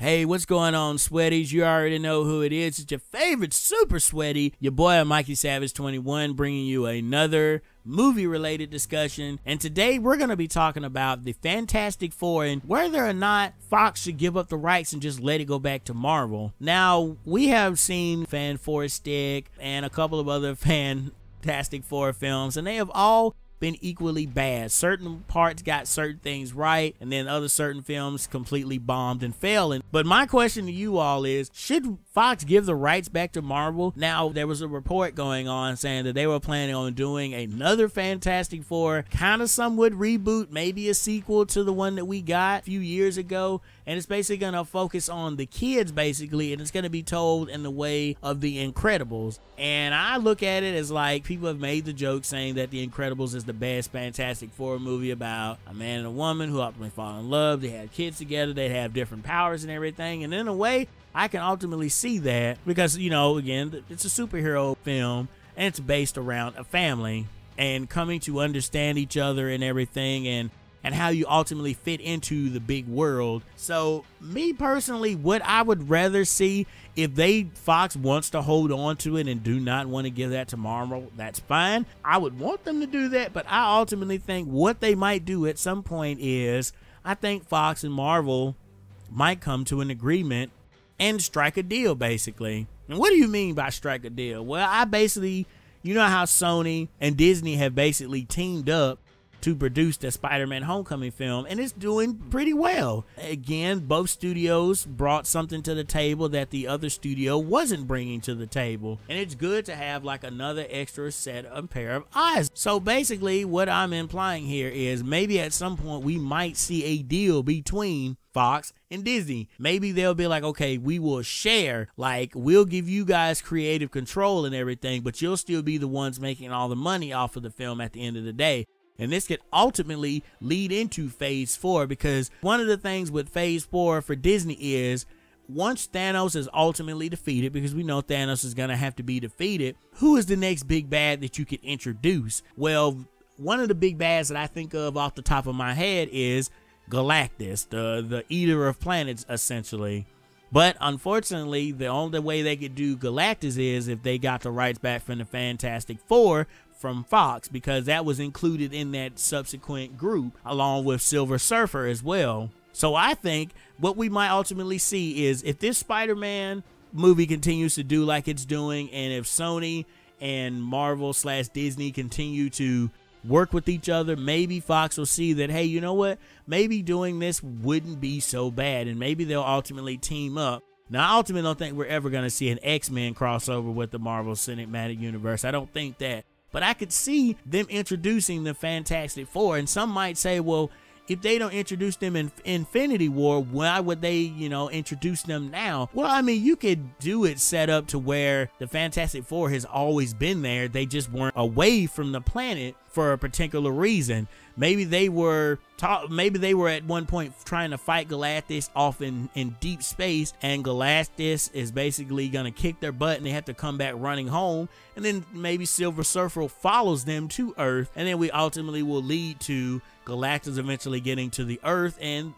Hey, what's going on, sweaties? You already know who it is. It's your favorite super sweaty, your boy Mikey Savage 21, bringing you another movie-related discussion. And today we're going to be talking about the Fantastic Four and whether or not Fox should give up the rights and just let it go back to Marvel. Now, we have seen Fantastic and a couple of other Fantastic Four films, and they have all been equally bad. Certain parts got certain things right, and then other certain films completely bombed and failing. But my question to you all is, should Fox give the rights back to Marvel? Now, there was a report going on saying that they were planning on doing another Fantastic Four, kind of somewhat reboot, maybe a sequel to the one that we got a few years ago. And it's basically going to focus on the kids, basically, and it's going to be told in the way of The Incredibles. And I look at it as like, people have made the joke saying that The Incredibles is the best Fantastic Four movie about a man and a woman who ultimately fall in love. They have kids together. They have different powers and everything. And in a way, I can ultimately see that because, you know, again, it's a superhero film and it's based around a family and coming to understand each other and everything, and how you ultimately fit into the big world. So me personally, what I would rather see, if Fox wants to hold on to it and do not want to give that to Marvel, that's fine. I would want them to do that, but I ultimately think what they might do at some point is, I think Fox and Marvel might come to an agreement and strike a deal, basically. And what do you mean by strike a deal? Well, you know how Sony and Disney have basically teamed up to produce the Spider-Man Homecoming film, and it's doing pretty well. Again, both studios brought something to the table that the other studio wasn't bringing to the table, and it's good to have like another extra set of pair of eyes. So basically what I'm implying here is maybe at some point we might see a deal between Fox and Disney. Maybe they'll be like, okay, we will share, like we'll give you guys creative control and everything, but you'll still be the ones making all the money off of the film at the end of the day. And this could ultimately lead into Phase 4, because one of the things with Phase 4 for Disney is, once Thanos is ultimately defeated, because we know Thanos is going to have to be defeated, who is the next big bad that you could introduce? Well, one of the big bads that I think of off the top of my head is Galactus, the eater of planets, essentially. But unfortunately, the only way they could do Galactus is if they got the rights back from the Fantastic Four from Fox, because that was included in that subsequent group along with Silver Surfer as well. So I think what we might ultimately see is, if this Spider-Man movie continues to do like it's doing, and if Sony and Marvel / Disney continue to work with each other, maybe Fox will see that, hey, you know what, maybe doing this wouldn't be so bad, and maybe they'll ultimately team up. Now, I ultimately don't think we're ever going to see an X-Men crossover with the Marvel Cinematic Universe. I don't think that. But I could see them introducing the Fantastic Four, and some might say, well, if they don't introduce them in Infinity War, why would they, introduce them now? Well, I mean, you could do it set up to where the Fantastic Four has always been there. They just weren't away from the planet for a particular reason. Maybe they were at one point trying to fight Galactus off in deep space, and Galactus is basically going to kick their butt and they have to come back running home, and then maybe Silver Surfer follows them to Earth, and then we ultimately will lead to Galactus eventually getting to the Earth, and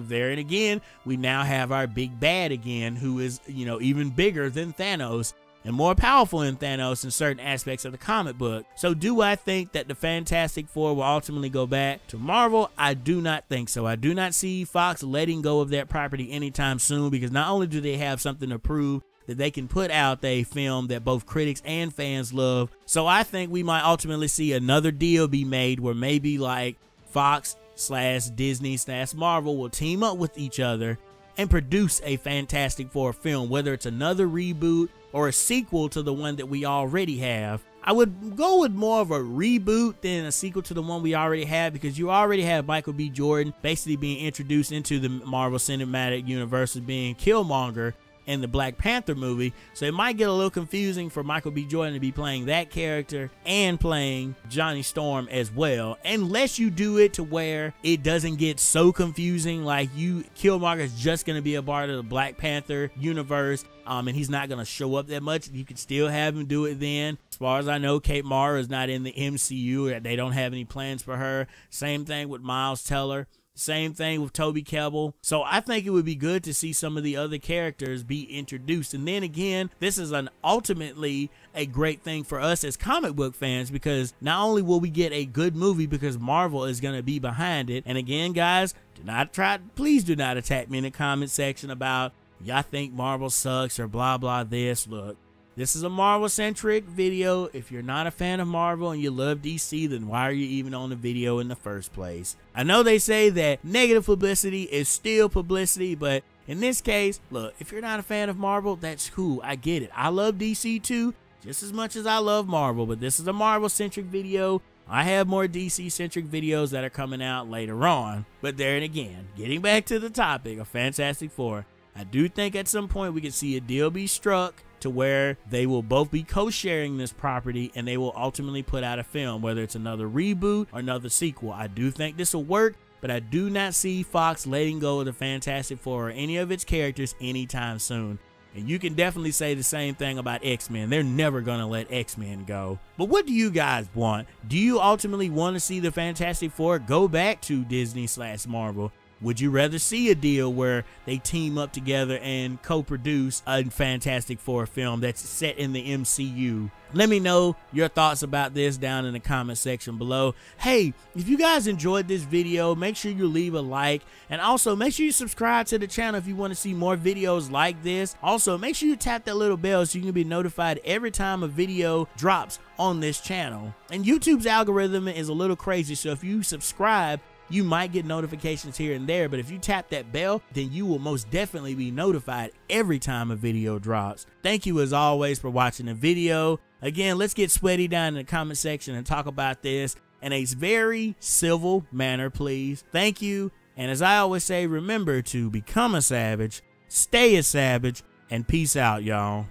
there and again we now have our big bad again, who is even bigger than Thanos and more powerful than Thanos in certain aspects of the comic book. So do I think that the Fantastic Four will ultimately go back to Marvel? I do not think so. I do not see Fox letting go of that property anytime soon, because not only do they have something to prove that they can put out a film that both critics and fans love, so I think we might ultimately see another deal be made where maybe like Fox / Disney / Marvel will team up with each other and produce a Fantastic Four film, whether it's another reboot or a sequel to the one that we already have. I would go with more of a reboot than a sequel to the one we already have, because you already have Michael B. Jordan basically being introduced into the Marvel Cinematic Universe as being Killmonger in the Black Panther movie, so it might get a little confusing for Michael B. Jordan to be playing that character and playing Johnny Storm as well, unless you do it to where it doesn't get so confusing, like Killmonger is just going to be a part of the Black Panther universe, and he's not going to show up that much. You could still have him do it then. As far as I know, Kate Mara is not in the MCU. They don't have any plans for her. Same thing with Miles Teller. Same thing with Toby Kebbell. So I think it would be good to see some of the other characters be introduced. And then again, this is ultimately a great thing for us as comic book fans, because not only will we get a good movie because Marvel is going to be behind it. And again, guys, please do not attack me in the comment section about y'all think Marvel sucks or blah blah this. Look, this is a Marvel centric video. If you're not a fan of Marvel and you love DC, then why are you even on the video in the first place? I know they say that negative publicity is still publicity, but in this case, look, if you're not a fan of Marvel, that's cool. I get it. I love DC too, just as much as I love Marvel, but this is a Marvel centric video. I have more DC centric videos that are coming out later on. But there and again, getting back to the topic of Fantastic Four, I do think at some point we could see a deal be struck to where they will both be co-sharing this property and they will ultimately put out a film, whether it's another reboot or another sequel. I do think this will work, but I do not see Fox letting go of the Fantastic Four or any of its characters anytime soon. And you can definitely say the same thing about X-Men. They're never going to let X-Men go. But what do you guys want? Do you ultimately want to see the Fantastic Four go back to Disney/Marvel? Would you rather see a deal where they team up together and co-produce a Fantastic Four film that's set in the MCU? Let me know your thoughts about this down in the comment section below. Hey, if you guys enjoyed this video, make sure you leave a like, and also make sure you subscribe to the channel if you want to see more videos like this. Also, make sure you tap that little bell so you can be notified every time a video drops on this channel. And YouTube's algorithm is a little crazy, so if you subscribe, you might get notifications here and there, but if you tap that bell, then you will most definitely be notified every time a video drops. Thank you as always for watching the video. Again, let's get sweaty down in the comment section and talk about this in a very civil manner, please. Thank you. And as I always say, remember to become a savage, stay a savage, and peace out, y'all.